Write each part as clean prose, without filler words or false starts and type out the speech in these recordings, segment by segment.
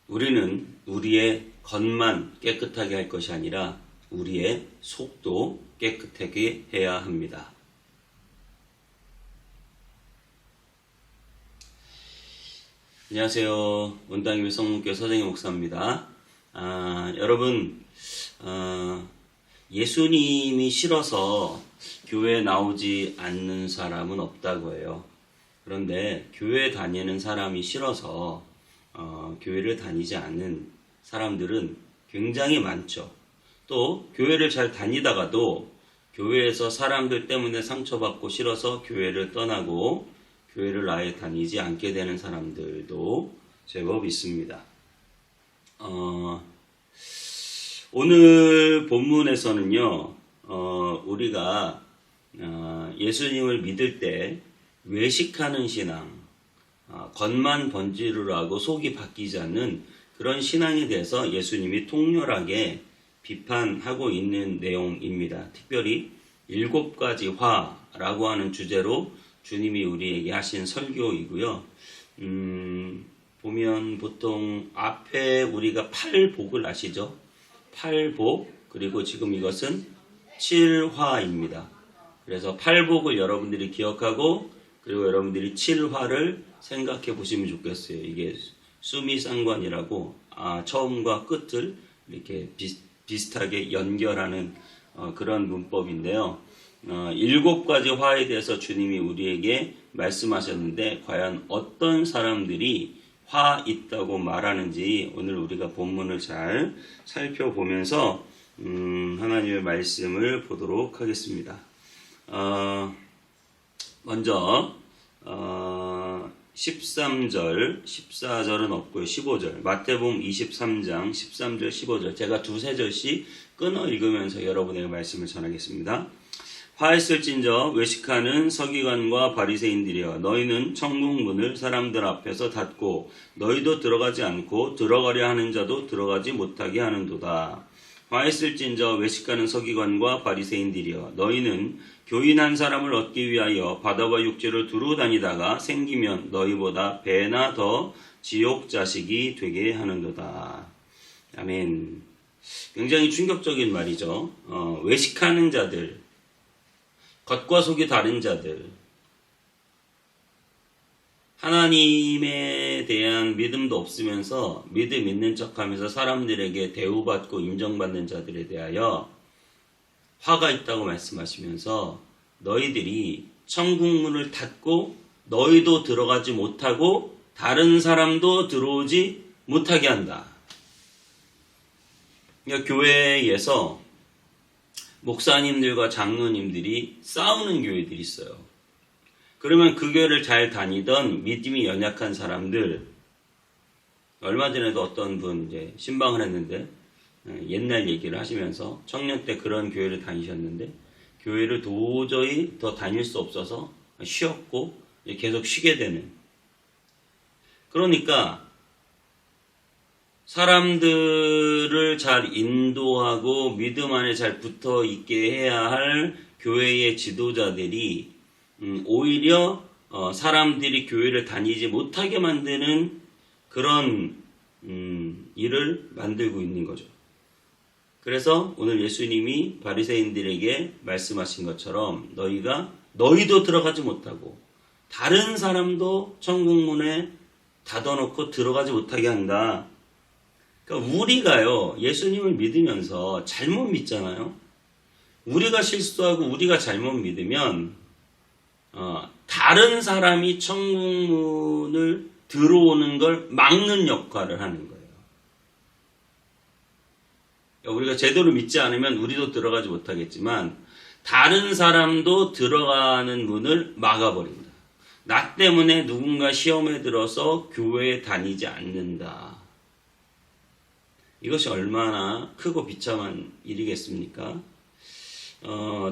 우리는 우리의 겉만 깨끗하게 할 것이 아니라 우리의 속도 깨끗하게 해야 합니다. 안녕하세요. 원당임의 성문교회 서정희 목사입니다. 여러분, 예수님이 싫어서 교회에 나오지 않는 사람은 없다고 해요. 그런데 교회 다니는 사람이 싫어서 교회를 다니지 않는 사람들은 굉장히 많죠. 또 교회를 잘 다니다가도 교회에서 사람들 때문에 상처받고 싫어서 교회를 떠나고 교회를 아예 다니지 않게 되는 사람들도 제법 있습니다. 오늘 본문에서는요, 우리가 예수님을 믿을 때 외식하는 신앙, 겉만 번지르르하고 속이 바뀌지 않는 그런 신앙에 대해서 예수님이 통렬하게 비판하고 있는 내용입니다. 특별히 7가지 화라고 하는 주제로 주님이 우리에게 하신 설교이고요. 보면 보통 앞에 우리가 8복을 아시죠? 8복, 그리고 지금 이것은 7화입니다. 그래서 8복을 여러분들이 기억하고, 그리고 여러분들이 7화를 생각해 보시면 좋겠어요. 이게 수미상관이라고 처음과 끝을 이렇게 비슷하게 연결하는 그런 문법인데요. 7가지 화에 대해서 주님이 우리에게 말씀하셨는데 과연 어떤 사람들이 화 있다고 말하는지 오늘 우리가 본문을 잘 살펴보면서 하나님의 말씀을 보도록 하겠습니다. 먼저 13절, 14절은 없고요. 15절, 마태복음 23장 13절, 15절 제가 두세 절씩 끊어 읽으면서 여러분에게 말씀을 전하겠습니다. 화했을진저 외식하는 서기관과 바리새인들이여, 너희는 천국문을 사람들 앞에서 닫고 너희도 들어가지 않고 들어가려 하는 자도 들어가지 못하게 하는도다. 화했을진저 외식하는 서기관과 바리새인들이여, 너희는 교인 한 사람을 얻기 위하여 바다와 육지를 두루 다니다가 생기면 너희보다 배나 더 지옥 자식이 되게 하는도다. 아멘. 굉장히 충격적인 말이죠. 외식하는 자들, 겉과 속이 다른 자들, 하나님에 대한 믿음도 없으면서 믿음 있는 척하면서 사람들에게 대우받고 인정받는 자들에 대하여 화가 있다고 말씀하시면서 너희들이 천국문을 닫고 너희도 들어가지 못하고 다른 사람도 들어오지 못하게 한다. 그러니까 교회에서 목사님들과 장로님들이 싸우는 교회들이 있어요. 그러면 그 교회를 잘 다니던 믿음이 연약한 사람들, 얼마 전에도 어떤 분 이제 신방을 했는데 옛날 얘기를 하시면서 청년 때 그런 교회를 다니셨는데 교회를 도저히 더 다닐 수 없어서 쉬었고 계속 쉬게 되는, 그러니까 사람들을 잘 인도하고 믿음 안에 잘 붙어 있게 해야 할 교회의 지도자들이 오히려 사람들이 교회를 다니지 못하게 만드는 그런 일을 만들고 있는 거죠. 그래서 오늘 예수님이 바리새인들에게 말씀하신 것처럼 너희도 들어가지 못하고 다른 사람도 천국문에 닫아놓고 들어가지 못하게 한다. 그러니까 우리가요, 예수님을 믿으면서 잘못 믿잖아요. 우리가 실수하고 우리가 잘못 믿으면 다른 사람이 천국문을 들어오는 걸 막는 역할을 하는 거예요. 우리가 제대로 믿지 않으면 우리도 들어가지 못하겠지만 다른 사람도 들어가는 문을 막아버린다. 나 때문에 누군가 시험에 들어서 교회에 다니지 않는다. 이것이 얼마나 크고 비참한 일이겠습니까?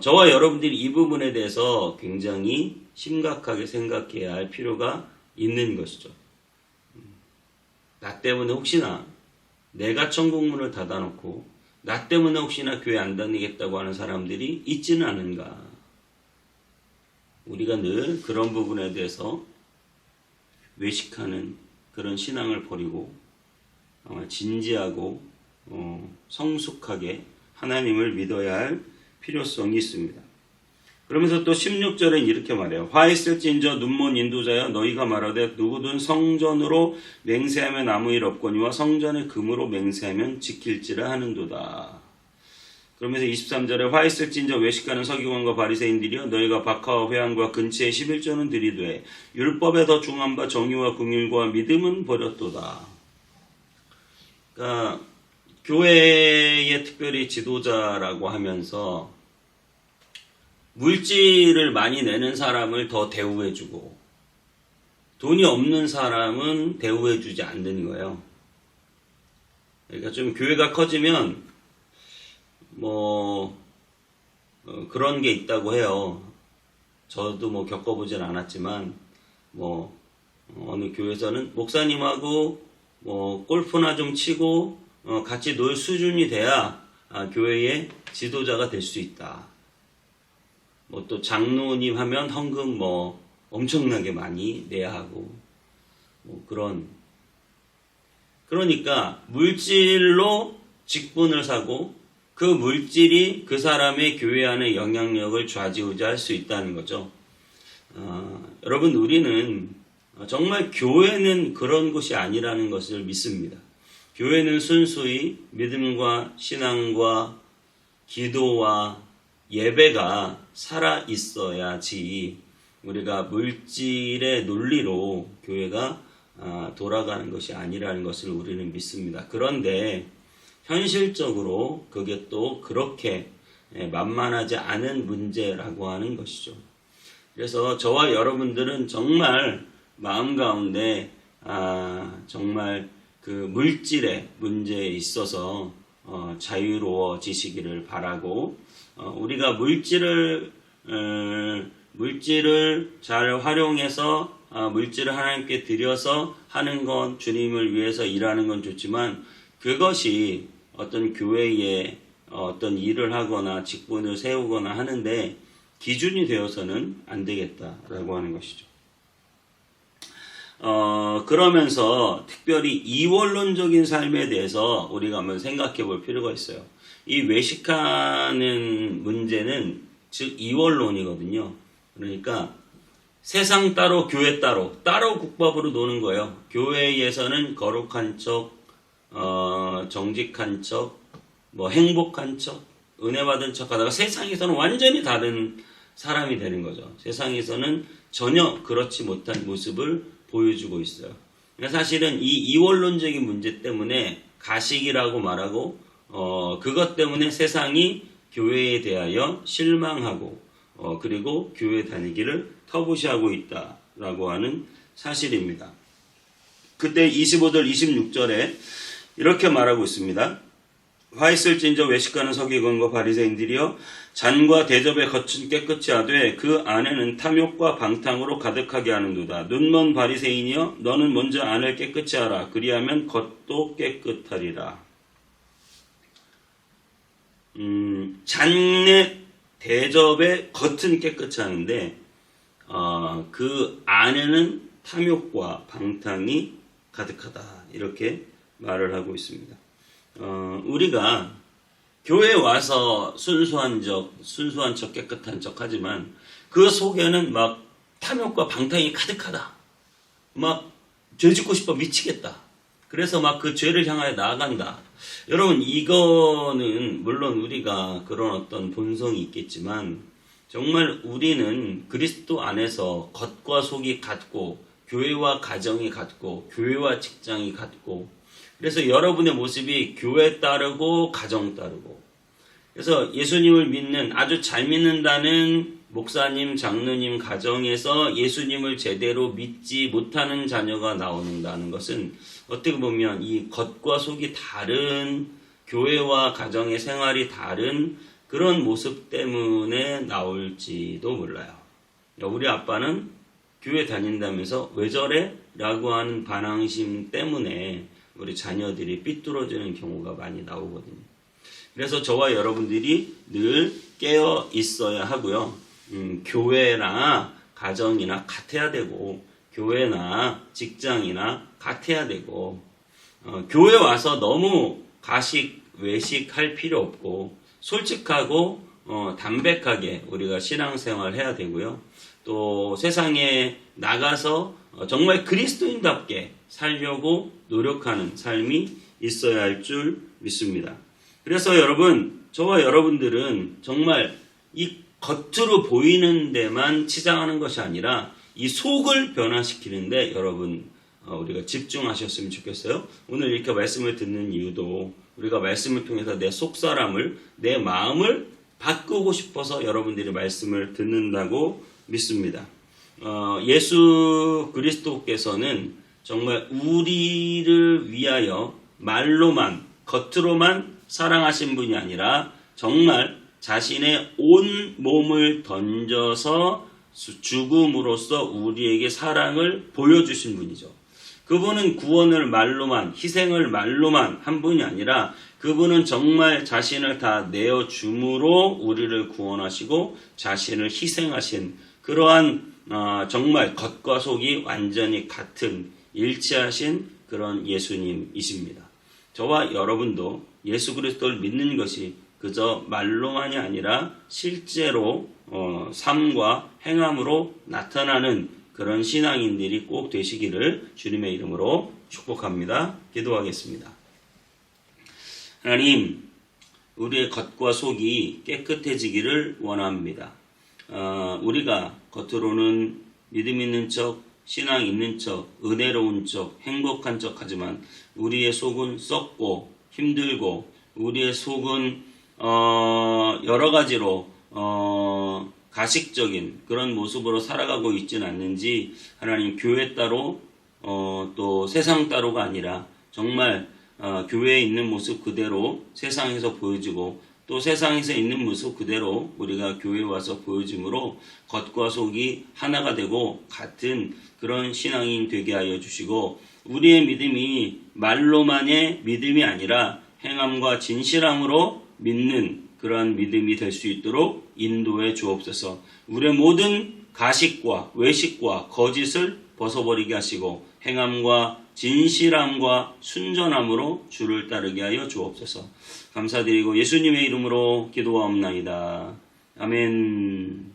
저와 여러분들이 이 부분에 대해서 굉장히 심각하게 생각해야 할 필요가 있는 것이죠. 나 때문에 혹시나 내가 천국문을 닫아놓고 나 때문에 혹시나 교회 안 다니겠다고 하는 사람들이 있지는 않은가. 우리가 늘 그런 부분에 대해서 외식하는 그런 신앙을 버리고 진지하고 성숙하게 하나님을 믿어야 할 필요성이 있습니다. 그러면서 또 16절엔 이렇게 말해요. 화 있을진저 눈먼 인도자여 너희가 말하되 누구든 성전으로 맹세하면 아무 일 없거니와 성전의 금으로 맹세하면 지킬지라 하는도다. 그러면서 23절에 화 있을진저 외식하는 서기관과 바리새인들이여 너희가 박하와 회한과 근치의 11조는 들이되 율법에 더 중한 바 정의와 긍휼과 믿음은 버렸도다. 그러니까 교회의 특별히 지도자라고 하면서 물질을 많이 내는 사람을 더 대우해주고 돈이 없는 사람은 대우해주지 않는 거예요. 그러니까 좀 교회가 커지면 그런 게 있다고 해요. 저도 겪어보진 않았지만 어느 교회에서는 목사님하고 골프나 좀 치고 같이 놀 수준이 돼야 교회의 지도자가 될 수 있다. 또 장로님 하면 헌금 엄청나게 많이 내야 하고 그러니까 물질로 직분을 사고 그 물질이 그 사람의 교회 안의 영향력을 좌지우지할 수 있다는 거죠. 여러분 우리는 정말 교회는 그런 곳이 아니라는 것을 믿습니다. 교회는 순수히 믿음과 신앙과 기도와 예배가 살아 있어야지 우리가 물질의 논리로 교회가 돌아가는 것이 아니라는 것을 우리는 믿습니다. 그런데 현실적으로 그게 또 그렇게 만만하지 않은 문제라고 하는 것이죠. 그래서 저와 여러분들은 정말 마음 가운데 정말 그 물질의 문제에 있어서 자유로워지시기를 바라고 우리가 물질을 잘 활용해서 물질을 하나님께 드려서 하는 건 주님을 위해서 일하는 건 좋지만 그것이 어떤 교회에 어떤 일을 하거나 직분을 세우거나 하는데 기준이 되어서는 안 되겠다라고 하는 것이죠. 그러면서 특별히 이원론적인 삶에 대해서 우리가 한번 생각해 볼 필요가 있어요. 이 외식하는 문제는 즉 이원론이거든요. 그러니까 세상 따로 교회 따로 국밥으로 노는 거예요. 교회에서는 거룩한 척, 정직한 척, 행복한 척, 은혜 받은 척 하다가 세상에서는 완전히 다른 사람이 되는 거죠. 세상에서는 전혀 그렇지 못한 모습을 보여주고 있어요. 사실은 이 이원론적인 문제 때문에 가식이라고 말하고 그것 때문에 세상이 교회에 대하여 실망하고 그리고 교회 다니기를 터부시하고 있다라고 하는 사실입니다. 그때 25절 26절에 이렇게 말하고 있습니다. 화 있을진저 외식하는 서기관과 바리새인들이여 잔과 대접의 겉은 깨끗이 하되 그 안에는 탐욕과 방탕으로 가득하게 하는도다. 눈먼 바리새인이여 너는 먼저 안을 깨끗이 하라. 그리하면 겉도 깨끗하리라. 잔의 대접의 겉은 깨끗이 하는데 그 안에는 탐욕과 방탕이 가득하다. 이렇게 말을 하고 있습니다. 우리가 교회에 와서 순수한 척 깨끗한 척 하지만 그 속에는 탐욕과 방탕이 가득하다. 죄 짓고 싶어 미치겠다. 그래서 그 죄를 향하여 나아간다. 여러분 이거는 물론 우리가 그런 어떤 본성이 있겠지만 정말 우리는 그리스도 안에서 겉과 속이 같고 교회와 가정이 같고 교회와 직장이 같고 그래서 여러분의 모습이 교회 따르고 가정 따르고 그래서 예수님을 믿는 아주 잘 믿는다는 목사님, 장로님 가정에서 예수님을 제대로 믿지 못하는 자녀가 나온다는 것은 어떻게 보면 이 겉과 속이 다른 교회와 가정의 생활이 다른 그런 모습 때문에 나올지도 몰라요. 우리 아빠는 교회 다닌다면서 왜 저래? 라고 하는 반항심 때문에 우리 자녀들이 삐뚤어지는 경우가 많이 나오거든요. 그래서 저와 여러분들이 늘 깨어 있어야 하고요. 교회나 가정이나 같아야 되고 교회나 직장이나 같아야 되고 교회 와서 너무 가식, 외식할 필요 없고 솔직하고 담백하게 우리가 신앙생활 해야 되고요. 또 세상에 나가서 정말 그리스도인답게 살려고 노력하는 삶이 있어야 할 줄 믿습니다. 그래서 여러분, 저와 여러분들은 정말 이 겉으로 보이는 데만 치장하는 것이 아니라 이 속을 변화시키는데 여러분 우리가 집중하셨으면 좋겠어요. 오늘 이렇게 말씀을 듣는 이유도 우리가 말씀을 통해서 내 속사람을, 내 마음을 바꾸고 싶어서 여러분들이 말씀을 듣는다고 믿습니다. 예수 그리스도께서는 정말 우리를 위하여 말로만, 겉으로만 사랑하신 분이 아니라 정말 자신의 온 몸을 던져서 죽음으로써 우리에게 사랑을 보여주신 분이죠. 그분은 구원을 말로만, 희생을 말로만 한 분이 아니라 그분은 정말 자신을 다 내어줌으로 우리를 구원하시고 자신을 희생하신 그러한 정말 겉과 속이 완전히 같은 일치하신 그런 예수님이십니다. 저와 여러분도 예수 그리스도를 믿는 것이 그저 말로만이 아니라 실제로 삶과 행함으로 나타나는 그런 신앙인들이 꼭 되시기를 주님의 이름으로 축복합니다. 기도하겠습니다. 하나님, 우리의 겉과 속이 깨끗해지기를 원합니다. 우리가 겉으로는 믿음 있는 척, 신앙 있는 척, 은혜로운 척, 행복한 척 하지만 우리의 속은 썩고 힘들고 우리의 속은 여러 가지로 가식적인 그런 모습으로 살아가고 있지는 않는지 하나님 교회 따로 또 세상 따로가 아니라 정말 교회에 있는 모습 그대로 세상에서 보여지고 또 세상에서 있는 모습 그대로 우리가 교회에 와서 보여짐으로 겉과 속이 하나가 되고 같은 그런 신앙인 되게 하여 주시고 우리의 믿음이 말로만의 믿음이 아니라 행함과 진실함으로 믿는 그러한 믿음이 될 수 있도록 인도해 주옵소서. 우리의 모든 가식과 외식과 거짓을 벗어버리게 하시고 행함과 진실함과 순전함으로 주를 따르게 하여 주옵소서. 감사드리고 예수님의 이름으로 기도하옵나이다. 아멘.